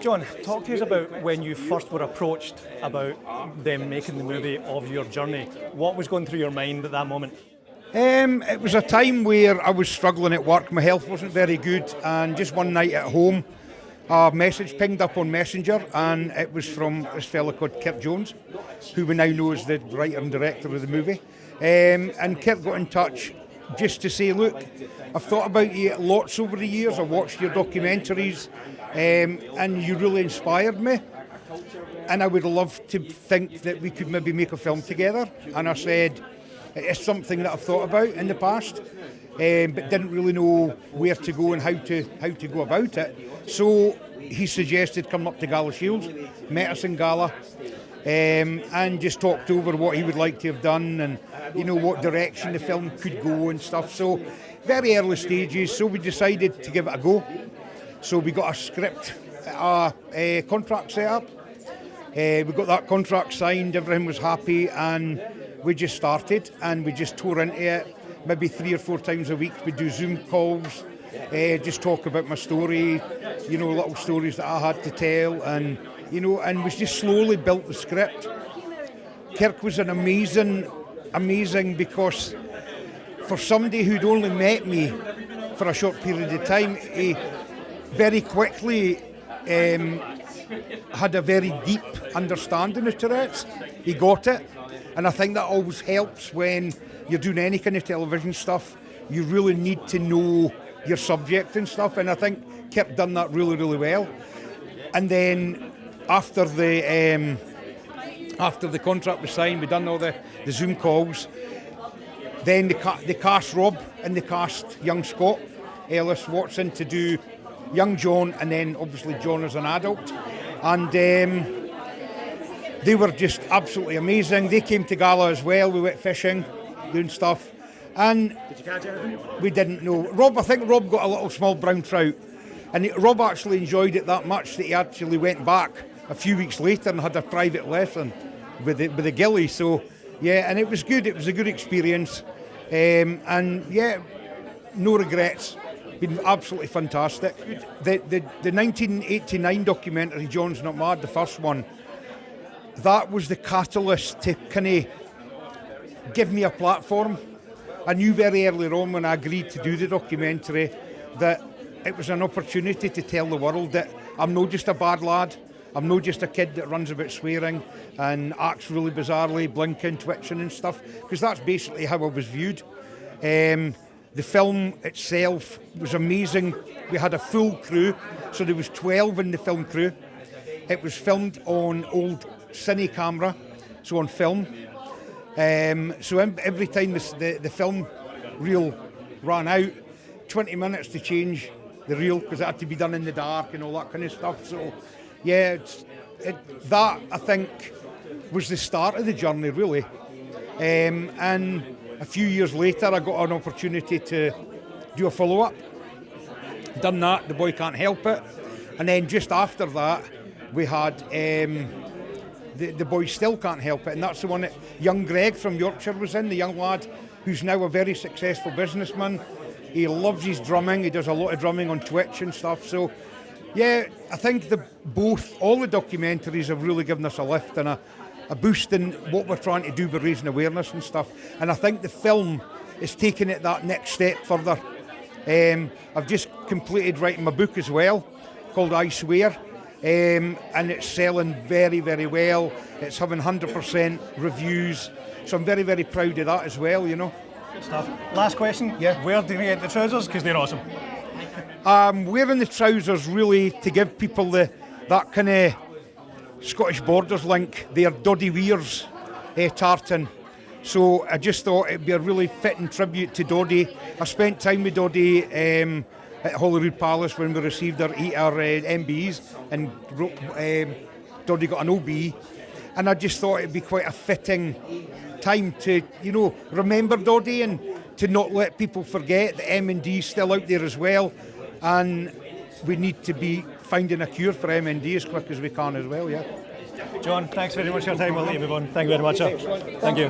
John, talk to us about when you first were approached about them making the movie of your journey. What was going through your mind at that moment? It was a time where I was struggling at work, my health wasn't very good, and just one night at home, a message pinged up on Messenger, and it was from this fella called Kirk Jones, who we now know as the writer and director of the movie. And Kirk got in touch just to say, look, I've thought about you lots over the years, I've watched your documentaries, and you really inspired me, and I would love to think that we could maybe make a film together. And I said, it's something that I've thought about in the past, but didn't really know where to go and how to go about it. So he suggested coming up to Gala Shields, met us in Gala, and just talked over what he would like to have done and what direction the film could go and stuff. So very early stages, so we decided to give it a go. So we got a script, a contract set up. We got that contract signed, everything was happy, and we just started and we just tore into it. Maybe 3 or 4 times a week we'd do Zoom calls, just talk about my story, little stories that I had to tell, and and we just slowly built the script. Kirk was an amazing, because for somebody who'd only met me for a short period of time, he very quickly had a very deep understanding of Tourette's. He got it, and I think that always helps when you're doing any kind of television stuff. You really need to know your subject and stuff, and I think Kirk done that really, really well. And then after the contract was signed, we done all the Zoom calls. Then they cast Rob and they cast young Scott Ellis Watson to do young John, and then obviously John as an adult. And they were just absolutely amazing. They came to Gala as well. We went fishing, doing stuff. And did you catch anything? We didn't know. I think Rob got a little small brown trout. And Rob actually enjoyed it that much that he actually went back a few weeks later and had a private lesson with the gilly. So, yeah, and it was good. It was a good experience. And, yeah, no regrets. Been absolutely fantastic. The 1989 documentary, John's Not Mad, the first one, that was the catalyst to kind of give me a platform. I knew very early on when I agreed to do the documentary that it was an opportunity to tell the world that I'm not just a bad lad, I'm not just a kid that runs about swearing and acts really bizarrely, blinking, twitching and stuff, because that's basically how I was viewed. The film itself was amazing. We had a full crew, so there was 12 in the film crew. It was filmed on old cine camera, so on film. So every time the film reel ran out, 20 minutes to change the reel, because it had to be done in the dark and all that kind of stuff. So yeah, that I think was the start of the journey, really. And a few years later, I got an opportunity to do a follow-up. Done that, The Boy Can't Help It. And then just after that, we had The Boy Still Can't Help It. And that's the one that young Greg from Yorkshire was in, the young lad who's now a very successful businessman. He loves his drumming. He does a lot of drumming on Twitch and stuff. So, yeah, I think all the documentaries have really given us a lift and a boost in what we're trying to do by raising awareness and stuff. And I think the film is taking it that next step further. I've just completed writing my book as well, called I Swear, and it's selling very, very well. It's having 100% reviews, so I'm very, very proud of that as well, Good stuff. Last question. Yeah. Where do we get the trousers? Because they're awesome. Wearing the trousers really to give people that kind of Scottish Borders link. They're Doddy Weir's tartan. So I just thought it'd be a really fitting tribute to Doddy. I spent time with Doddy at Holyrood Palace when we received our MBEs, and Doddy got an OBE. And I just thought it'd be quite a fitting time to, remember Doddy and to not let people forget that MND is still out there as well. And we need to be finding a cure for MND as quick as we can as well, yeah. John, thanks very much for your time. We'll let you move on. Thank you very much, sir. Thank you.